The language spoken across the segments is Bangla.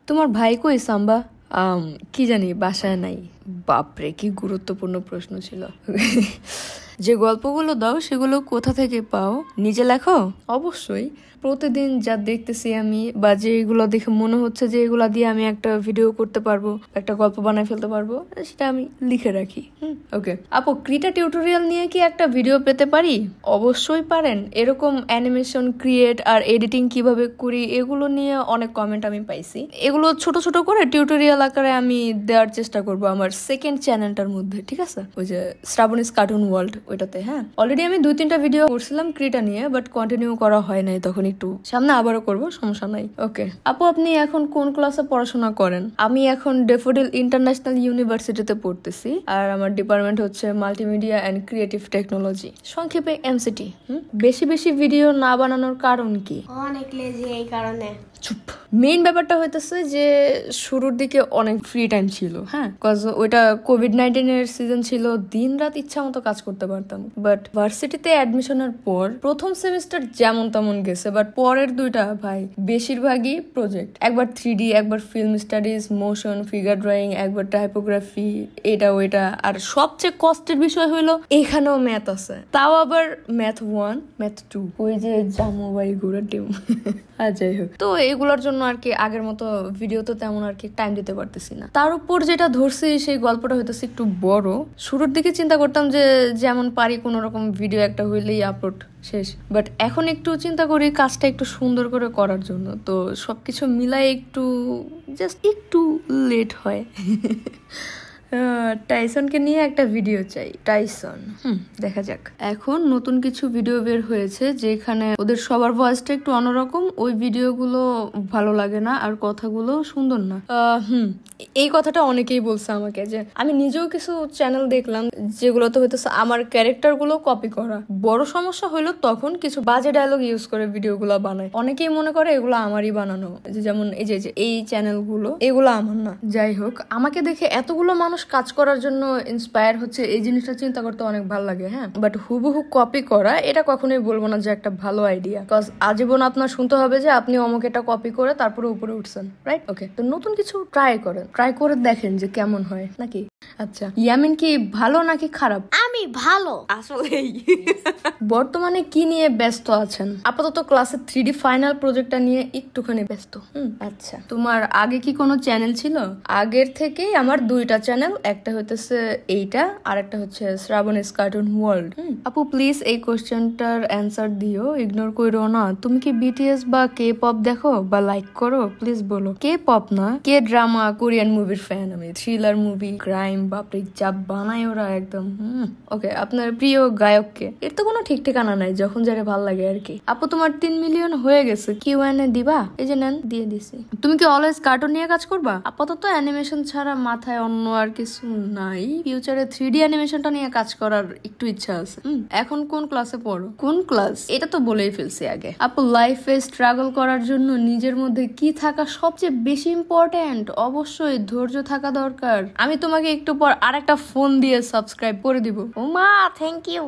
তোমার ভাই কই সাম্বা? কি জানি, বাসায় নাই। বাপরে, কি গুরুত্বপূর্ণ প্রশ্ন ছিল। যে গল্পগুলো দাও সেগুলো কোথা থেকে পাও? নিজে লেখো? অবশ্যই। প্রতিদিন যা দেখতেছি আমি, বা যেগুলো দেখে মনে হচ্ছে যে এগুলা দিয়ে আমি একটা ভিডিও করতে পারবো, একটা গল্প বানায় ফেলতে পারবো, সেটা আমি লিখে রাখি। ওকে আপু, ক্রিটা টিউটোরিয়াল নিয়ে কি একটা ভিডিও পেতে পারি? অবশ্যই পারেন। এরকম অ্যানিমেশন ক্রিয়েট আর এডিটিং কিভাবে করি এগুলো নিয়ে অনেক কমেন্ট আমি পাইছি। এগুলো ছোট ছোট করে টিউটোরিয়াল আকারে আমি দেওয়ার চেষ্টা করব আমার সেকেন্ড চ্যানেলটার মধ্যে, ঠিক আছে? ওই যে শ্রাবণীস কার্টুন ওয়ার্ল্ড, ওইটাতে। হ্যাঁ, অলরেডি আমি 2-3টা ভিডিও করছিলাম ক্রিটা নিয়ে, বাট কন্টিনিউ করা হয় নাই তখন। একটু সামনে আবারও করব, সমস্যা নাই। ওকে আপু, আপনি এখন কোন ক্লাসে পড়াশোনা করেন? আমি এখন ডেফোডিল ইন্টারন্যাশনাল ইউনিভার্সিটিতে পড়তেছি, আর আমার ডিপার্টমেন্ট হচ্ছে মাল্টিমিডিয়া অ্যান্ড ক্রিয়েটিভ টেকনোলজি, সংক্ষেপে এমসিটি। বেশি বেশি ভিডিও না বানানোর কারণ কি? অনেক লেজি, এই কারণে। চুপ। মেইন ব্যাপারটা হইতেছে যে শুরুর দিকে অনেক ফ্রি টাইম ছিল। হ্যাঁ, কজ ওইটা কোভিড-19 এর সিজন ছিল, দিন রাত ইচ্ছা মতো কাজ করতে পারতাম। বাট ভার্সিটিতে অ্যাডমিশনের পর প্রথম সেমিস্টার যেমন তেমন গেছে, বাট পরের 2টা ভাই বেশিরভাগই প্রজেক্ট। একবার 3D, একবার film studies, motion, figure drawing, একবার টাইপোগ্রাফি, এটা ওইটা। আর সবচেয়ে কষ্টের বিষয় হইলো এখানেও ম্যাথ আছে, তাও আবার ম্যাথ 1, ম্যাথ 2। ওই যে জামুবাই ঘুরে টিম। আর যাই হোক, তো এগুলোর জন্য আর কি আগের মতো ভিডিওতে তেমন আর কি টাইম দিতে পারতেছি না। তার উপর যেটা ধরছি সেই গল্পটা হইতেছে একটু বড়। শুরুর দিকে চিন্তা করতাম যে যেমন পারি কোনো রকম ভিডিও একটা হইলেই আপলোড শেষ, বাট এখন একটু চিন্তা করি কাজটা একটু সুন্দর করে করার জন্য। তো সবকিছু মিলাই একটু জাস্ট একটু লেট হয়। টাইসনকে নিয়ে একটা ভিডিও চাই। টাইসন, দেখা যাক। এখন নতুন কিছু ভিডিও বের হয়েছে যেখানে ওদের সবার ভয়েসটা একটু অন্যরকম। ওই ভিডিওগুলো ভালো লাগে না, আর কথাগুলো সুন্দর না। এই কথাটা অনেকেই বলছে আমাকে, যে আমি নিজেও কিছু চ্যানেল দেখলাম যেগুলোতে হইতেছে আমার ক্যারেক্টার গুলো কপি করা। বড় সমস্যা হইলো তখন কিছু বাজে ডায়লগ ইউজ করে ভিডিওগুলো বানায়। অনেকেই মনে করে এগুলো আমারই বানানো, যেমন এই যে এই চ্যানেলগুলো, এগুলো আমার না। যাই হোক, আমাকে দেখে এতগুলো মানুষ কাজ করার জন্য ইন্সপায়ার হচ্ছে, এই জিনিসটা চিন্তা করতে অনেক ভালো লাগে। হ্যাঁ, বাট হুবহু কপি করা এটা কখনোই বলবো না যে একটা ভালো আইডিয়া, কজ আজীবন আপনার শুনতে হবে যে আপনি অমুক এটা কপি করে তারপরে উপরে উঠছেন, রাইট? ওকে, তো নতুন কিছু ট্রাই করে দেখেন যে কেমন হয় নাকি। আচ্ছা, ইয়ামিন কি ভালো নাকি খারাপ? আমি ভালো। আসলেই। বর্তমানে কি নিয়ে ব্যস্ত আছেন? আপাতত ক্লাসের 3D ফাইনাল প্রজেক্টটা নিয়ে একটুখানি ব্যস্ত। আচ্ছা, তোমার আগে কি কোনো চ্যানেল ছিল? আগের থেকেই আমার 2টা চ্যানেল, একটা হইতেছে এইটা, আর একটা হচ্ছে শ্রাবণীস কার্টুন ওয়ার্ল্ড। আপু প্লিজ এই কোশ্চেনটার অ্যান্সার দিও, ইগনোর করো না। তুমি কি বিটিএস বা কে পপ দেখো বা লাইক করো? প্লিজ বলো। কে পপ না, কে ড্রামা, কোরিয়ান মুভির ফ্যান আমি। থ্রিলার মুভি, ক্রাইম, বাপরে যা বানায় ওরা একদম। ওকে, আপনার প্রিয় গায়ককে? এর তো কোনো ঠিক ঠিকানা নাই, যখন যারে ভাল লাগে আর কি। আপু তোমার 3 মিলিয়ন হয়ে গেছে, কিউএনএ দিবা? এই যে নেন, দিয়ে দিছি। তুমি কি অলওয়েজ কার্টুন নিয়ে কাজ করবা? আপাতত অ্যানিমেশন ছাড়া মাথায় অন্য আর কিছু নাই। ফিউচারে 3D অ্যানিমেশনটা নিয়ে কাজ করার একটু ইচ্ছা আছে। এখন কোন ক্লাসে পড়ো? কোন ক্লাস এটা তো বলেই ফেলছি আগে। আপু লাইফে স্ট্রাগল করার জন্য নিজের মধ্যে কি থাকা সবচেয়ে বেশি ইম্পর্টেন্ট? অবশ্যই ধৈর্য থাকা দরকার। আমি তোমাকে একটু পর আরেকটা ফোন দিয়ে সাবস্ক্রাইব করে দিব। ও মা, থ্যাংক ইউ।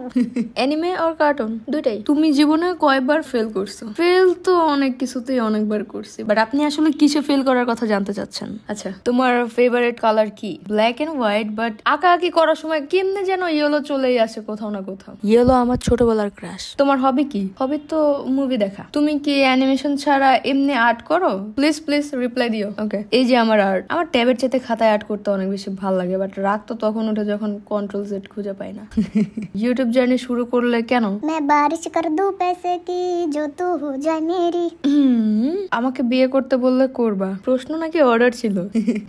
অ্যানিমে আর কার্টুন দুইটাই। তুমি জীবনে কয়বার ফেল করছো? ফেল তো অনেক কিছুতেই অনেকবার করছি, বাট আপনি আসলে কিসে ফেল করার কথা জানতে চাচ্ছেন? আচ্ছা, তোমার ফেভারিট কালার কি? ব্ল্যাক এন্ড হোয়াইট, বাট আঁকাআঁকি করার সময় কেমনে যেন ইয়েলো চলেই আসে কোথাও না কোথাও। ইয়েলো আমার ছোটবেলার ক্রাশ। তোমার হবি কি? হবি তো মুভি দেখা। তুমি কি অ্যানিমেশন ছাড়া এমনি আর্ট করো? প্লিজ প্লিজ রিপ্লাই দিও। ওকে, এই যে আমার আর্ট, আমার ট্যাবের চেতে খাতায় আর্ট করতে অনেক বেশি ভালো লাগে, বাট রাগ তো তখন উঠে যখন কন্ট্রোল জেড খুঁজে পাই না। ইউটিউব জার্নি শুরু করলে কেন? मैं बारिश कर दूं पैसे की जो तू हो जाए मेरी। আমাকে বিয়ে করতে বললে করবা? প্রশ্ন নাকি অর্ডার ছিল?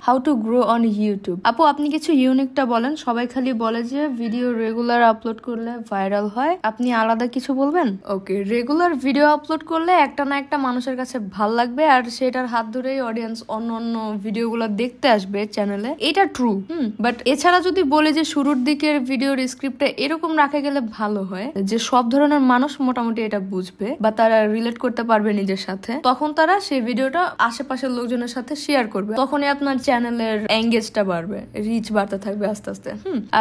How to grow on YouTube? আপু আপনি কিছু ইউনিকটা বলেন। সবাই খালি বলে যে ভিডিও রেগুলার আপলোড করলে ভাইরাল হয়, আপনি আলাদা কিছু বলবেন? ওকে, রেগুলার ভিডিও আপলোড করলে একটা না একটা মানুষের কাছে ভাল লাগবে, আর সেটার হাত ধরেই অডিয়েন্স অন্য অন্য ভিডিওগুলো দেখতে আসবে চ্যানেলে। এটা ট্রু। বাট এছাড়া যদি বলে যে শুরুর দিকের ভিডিওর স্ক্রিপ্টটা এরকম রাখা গেলে ভালো হয় যে সব ধরনের মানুষ মোটামুটি এটা বুঝবে বা তারা রিলেট করতে পারবে নিজের সাথে, তখন তারা সেই ভিডিওটা আশেপাশের লোকজনের সাথে শেয়ার করবে, তখনই আপনার চ্যানেলের এঙ্গেজটা বাড়বে, রিচ বাড়তে থাকবে আস্তে আস্তে।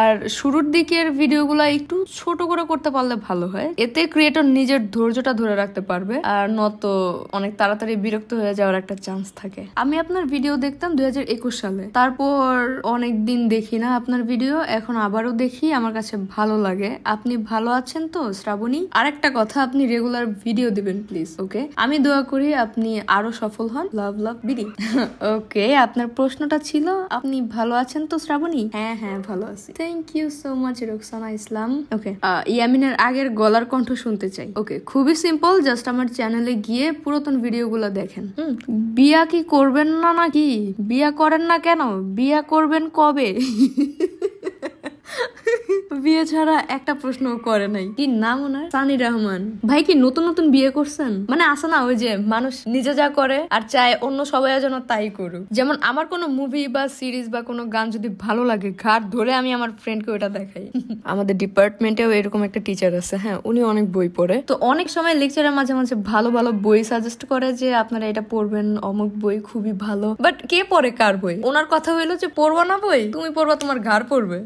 আর শুরুর দিকের ভিডিওগুলো একটু ছোট করে করতে পারলে ভালো হয়, এতে ক্রিয়েটর নিজের ধৈর্যটা ধরে রাখতে পারবে, আর নত অনেক তাড়াতাড়ি বিরক্ত হয়ে যাওয়ার একটা চান্স থাকে। আমি আপনার ভিডিও দেখতাম 2021 সালে, তারপর অনেক দিন দেখি না আপনার ভিডিও, এখন আবারও দেখি, আমার কাছে ভালো লাগে। আপনি ভালো আছেন তো শ্রাবণী? আরেকটা কথা, আপনি রেগুলার ভিডিও দিবেন প্লিজ, ওকে? আমি দোয়া করি আপনি আরো সফল হন। লাভ লাভ বিডি। ওকে, আপনার প্রশ্নটা ছিল আপনি ভালো আছেন তো শ্রাবণী? হ্যাঁ হ্যাঁ ভালো আছি। Thank you so much Roksana Islam. Okay, ইয়ামিনের আগের গলার কণ্ঠ শুনতে চাই। ওকে, খুবই সিম্পল, জাস্ট আমার চ্যানেলে গিয়ে পুরাতন ভিডিওগুলো দেখেন। বিয়া কি করবেন না নাকি? বিয়া করেন না কেন? বিয়া করবেন কবে? বিয়ে ছাড়া একটা প্রশ্ন করে নাই। কি নাম ওনার? সানি রহমান। ভাই কি নতুন নতুন বিয়ে করছেন? মানে আসে না ওই যে মানুষ নিজে যা করে আর চায় অন্য সবাই যেন তাই করুক। যেমন আমার কোনো মুভি বা সিরিজ বা কোনো গান যদি ভালো লাগে, ঘাট ধরে আমি আমার ফ্রেন্ডকে ওটা দেখাই। আমাদের ডিপার্টমেন্টেও এরকম একটা টিচার আছে, হ্যাঁ, উনি অনেক বই পড়ে, তো অনেক সময় লেকচারের মাঝে মাঝে ভালো ভালো বই সাজেস্ট করে যে আপনারা এটা পড়বেন, অমুক বই খুবই ভালো। বাট কে পড়ে কার বই? ওনার কথা হইলো যে পড়বো না বই, তুমি পড়বা, তোমার ঘাড় পড়বে।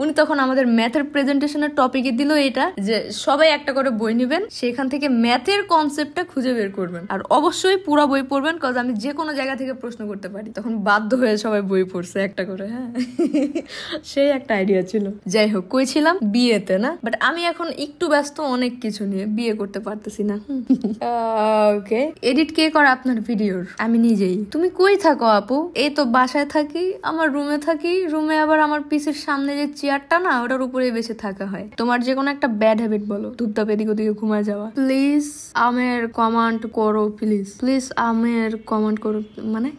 উনি তখন আমাদের ম্যাথের প্রেজেন্টেশনের টপিকে দিল এটা যে সবাই একটা করে বই নিবেন, সেখান থেকে ম্যাথের কনসেপ্টটা খুঁজে বের করবেন, আর অবশ্যই পুরো বই পড়বেন, কজ আমি যে কোনো জায়গা থেকে প্রশ্ন করতে পারি। তখন বাধ্য হয়ে সবাই বই পড়ছে একটা করে। হ্যাঁ, সেই একটা আইডিয়া ছিল। যাই হোক, কই ছিলাম? বিয়েতে না? বাট আমি এখন একটু ব্যস্ত অনেক কিছু নিয়ে, বিয়ে করতে পারতেছি না। ওকে, এডিট কে করে আপনার ভিডিওর? আমি নিজেই। তুমি কই থাকো আপু? এই তো বাসায় থাকি, আমার রুমে থাকি, রুমে আবার আমার পিসের সামনে যে চেয়ারটা না, ওটার উপরে বেশি থাকা হয়। তোমার যে কোনো একটা ব্যাড হ্যাবিট বলো, ধূপধাপ এদিক ওদিকে ঘুমায় যাওয়া। প্লিজ আমের কমান্ড করো, প্লিজ প্লিজ আমের কমান্ড করো। মানে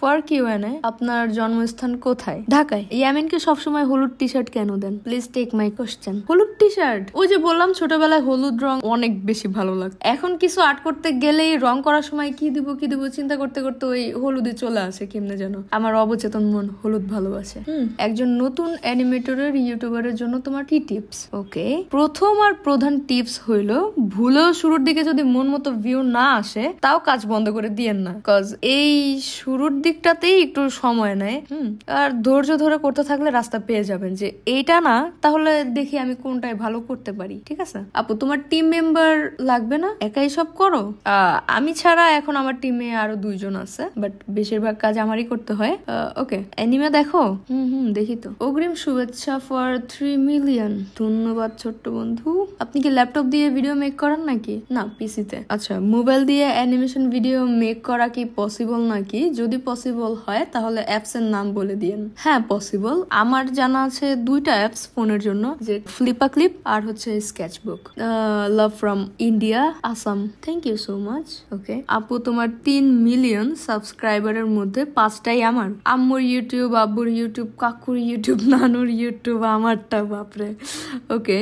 পর কি হয় না? আপনার জন্মস্থান কোথায়? ঢাকায়। ইয়ামিনকে সবসময় হলুদ টি শার্ট কেন দেন? Please take my question. হলুদ টি শার্ট, ওই যে বললাম ছোটবেলায় হলুদ রং অনেক বেশি ভালো লাগতো। এখন কিছু আর্ট করতে গেলেই রং করার সময় কি দিব চিন্তা করতে করতে ওই হলুদে চলে আসে কেমনে যেন। আমার অবচেতন মন হলুদ ভালোবাসে। একজন নতুন অ্যানিমেটরের ইউটিউবারের জন্য তোমার কি টিপস? ওকে, প্রথম আর প্রধান টিপস হইলো ভুলেও শুরুর দিকে যদি মন মতো ভিউ না আসে তাও কাজ বন্ধ করে দিয়েন না, কজ এই শুরুর দিকটাতেই একটু সময় নেয়। আর ধৈর্য ধরে করতে থাকলে রাস্তা পেয়ে যাবেন যে এইটা না, তাহলে দেখি আমি কোনটাই ভালো করতে পারি। ঠিক আছে আপু, তোমার টিম মেম্বার লাগবে না? একাই সব করো? আমি ছাড়া এখন আমার টিমে আরো 2 জন আছে, বাট বেশিরভাগ কাজ আমারই করতে হয়। ওকে, অ্যানিমে দেখো? দেখি তো। অগ্রিম শুভেচ্ছা ফর 3 মিলিয়ন। ধন্যবাদ ছোট্ট বন্ধু। আপনি কি ল্যাপটপ দিয়ে ভিডিও মেক করেন নাকি? না, পিসিতে। আচ্ছা, মোবাইল দিয়ে অ্যানিমেশন ভিডিও মেক করা কি পসিবল নাকি? যদি পসিবল হয় তাহলে অ্যাপস এর নাম বলে দিয়েন। হ্যাঁ পসিবল, আমার জানা আছে 2টা অ্যাপস ফোনের জন্য, যে ফ্লিপা ক্লিপ আর হচ্ছে sketchbook. Love from India, Assam. Thank you so much. Okay আপু, তোমার 3 মিলিয়ন সাবস্ক্রাইবারের মধ্যে 5টাই আমার। আম্মুর ইউটিউব, আব্বুর ইউটিউব, কাকুর ইউটিউব, নানুর ইউটিউব, আমারটা। বাপরে। ওকে,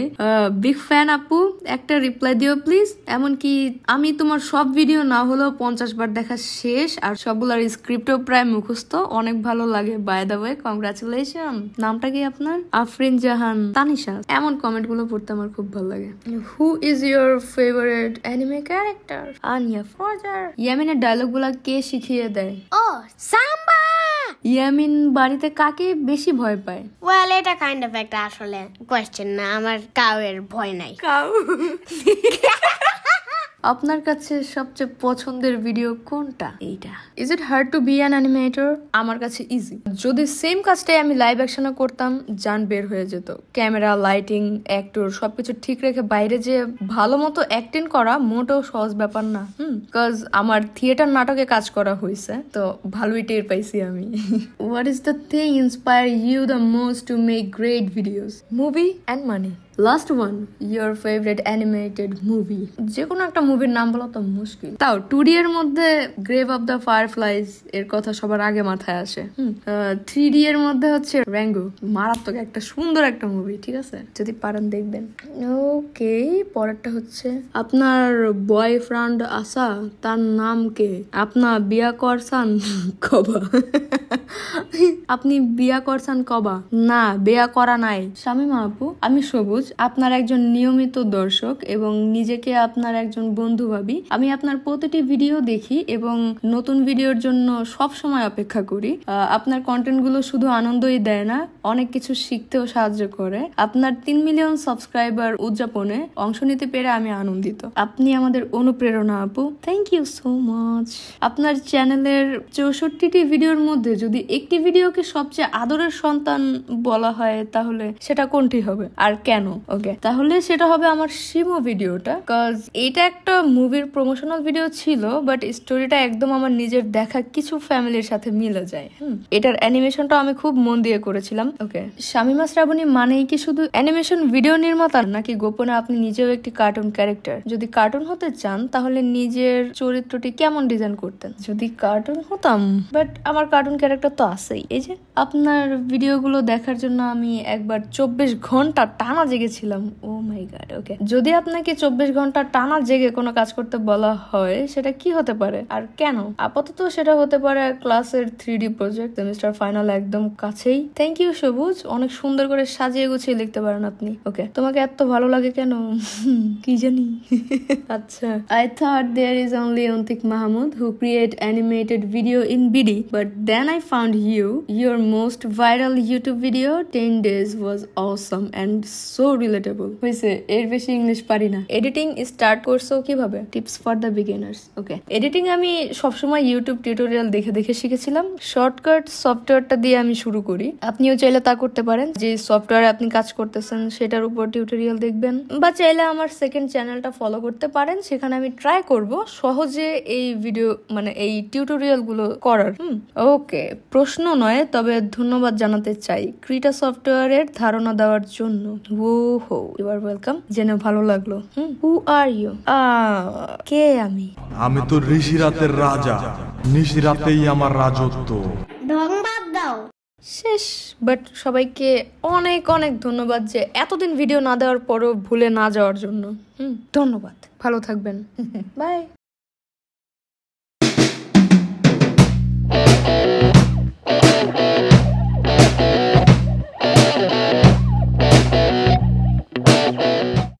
বিগ ফ্যান আপু, একটা রিপ্লাই দিও প্লিজ। এমনকি আমি তোমার সব ভিডিও না হলেও 50 বার দেখা শেষ, আর সবগুলোর স্ক্রিপ্টও প্রায় মুখস্থ। অনেক ভালো লাগে। By the way, congratulation. নামটা কি আপনার? আফরিন জাহান তানিশা। এমন কমেন্ট গুলো পড়তে আমার খুব ভালো লাগে। Who is your favourite anime character? আনিয়া ফরজার। ইয়ামিনের ডায়লগ গুলা কে শিখিয়ে দেয়? ও সাম্বা। ইয়ামিন বাড়িতে কাকে বেশি ভয় পায়? ওয়েল, এটা কাইন্ড অফ একটা আসলে কোয়েশ্চেন না। আমার কাউয়ের ভয় নাই। কাউ। আপনার কাছে সবচেয়ে পছন্দের ভিডিও কোনটা? এইটা। Is it hard to be an animator? আমার কাছে ইজি। যদি সেম কাজটাই আমি লাইভ অ্যাকশনে করতাম, জান বের হয়ে যেত। ক্যামেরা, লাইটিং, অ্যাক্টর সবকিছু ঠিক রেখে বাইরে যে ভালো মতো অ্যাক্টিং করা মোটেও সহজ ব্যাপার না। কজ আমার থিয়েটার নাটকে কাজ করা হয়েছে, তো ভালোই টের পাইছি আমি। What is the thing inspire you the most to make great videos? Movie and money. Last one, your favourite animated movie. যে কোনো একটা মুভির নাম বলা তো মুশকিল, তাও 2D এর মধ্যে গ্রেভ অফ দ্য ফায়ারফ্লাইজ এর কথা সবার আগে মাথায় আসে। 3D এর মধ্যে হচ্ছে র্যাঙ্গো, মারাত্মক একটা সুন্দর একটা মুভি, ঠিক আছে, যদি পারেন দেখবেন। ওকে, পরেরটা হচ্ছে আপনার বয়ফ্রেন্ড আসা, তার নাম কে? আপনার বিয়া করছান কবা? আপনি বিয়া করছেন কবা? না, বিয়া করা নাই। শামিমা আপু, আমি সবুজ, আপনার একজন নিয়মিত দর্শক এবং নিজেকে আপনার একজন বন্ধু ভাবি। আমি আপনার প্রতিটি ভিডিও দেখি এবং নতুন ভিডিওর জন্য সব সময় অপেক্ষা করি। আপনার কন্টেন্ট গুলো শুধু আনন্দই দেয় না, অনেক কিছু শিখতেও সাহায্য করে। আপনার 3 মিলিয়ন সাবস্ক্রাইবার উদযাপনে অংশ নিতে পেরে আমি আনন্দিত। আপনি আমাদের অনুপ্রেরণা আপু, থ্যাংক ইউ সো মাচ। আপনার চ্যানেলের 64টি ভিডিওর মধ্যে যদি একটি ভিডিওকে সবচেয়ে আদরের সন্তান বলা হয় তাহলে সেটা কোনটি হবে আর কেন? ওকে, তাহলে সেটা হবে আমার শিমো ভিডিওটা, কজ এটা একটা মুভির প্রমোশনাল ভিডিও ছিল, বাট স্টোরিটা একদম আমার নিজের দেখা কিছু ফ্যামিলির সাথে মিলে যায়। এটার অ্যানিমেশনটা আমি খুব মন দিয়ে করেছিলাম। ওকে, শামিমা শ্রাবণী মানেই কি শুধু অ্যানিমেশন ভিডিও নির্মাতা, নাকি গোপনে আপনি নিজেও একটি কার্টুন ক্যারেক্টার? যদি কার্টুন হতে চান তাহলে নিজের চরিত্রটি কেমন ডিজাইন করতেন? যদি কার্টুন হতাম, বাট আমার কার্টুন ক্যারেক্টার তো আছেই। এই যে আপনার ভিডিওগুলো দেখার জন্য আমি একবার 24 ঘন্টা টানা জেগেছিলাম। ও মাই গড। ওকে, যদি আপনাকে 24 ঘন্টা টানা জেগে কোনো কাজ করতে বলা হয় সেটা কি হতে পারে আর কেন? আপাতত সেটা হতে পারে ক্লাসের 3D প্রজেক্ট, সেমিস্টার ফাইনাল একদম কাছেই। থ্যাংক ইউ সবুজ, অনেক সুন্দর করে সাজিয়ে গুছিয়ে লিখতে পারেন আপনি। ওকে, তোমাকে এত ভালো লাগে কেন? কি জানি। আচ্ছা, I thought there is only Antik Mahmood who create animated video in BD, but then I found you. Your most viral YouTube video 10 days was awesome and so relatable. হইছে, এর বেশি ইংলিশ পারি না। এডিটিং স্টার্ট করছো কিভাবে? Tips for the beginners. Okay, editing আমি সবসময় ইউটিউব টিউটোরিয়াল দেখে দেখে শিখেছিলাম। শর্টকাট সফটওয়্যারটা দিয়ে আমি শুরু করি, আপনিও চাইলে তা করতে পারেন। যে সফটওয়্যারে আপনি কাজ করতেছেন সেটার উপর টিউটোরিয়াল দেখবেন, বা চাইলে আমার সেকেন্ড চ্যানেলটা ফলো করতে পারেন। সেখানে আমি ট্রাই করব সহজে এই ভিডিও মানে এই টিউটোরিয়াল গুলো করার। ওকে, প্রশ্ন নয়, তবে ধন্যবাদ জানাতে চাই ক্রিটা সফটওয়্যারের ধারণা দেওয়ার জন্য। ওহো, ইউ আর ওয়েলকাম, জেনে ভালো লাগলো। হু আর ইউ? কে আমি? আমি তো ঋষিরাতের রাজা, নিশিরাতেই আমার রাজত্ব। ধন্যবাদ দাও। শেষ। বাট সবাইকে অনেক অনেক ধন্যবাদ যে এতদিন ভিডিও না দেওয়ার পরও ভুলে না যাওয়ার জন্য। ধন্যবাদ, ভালো থাকবেন, বাই।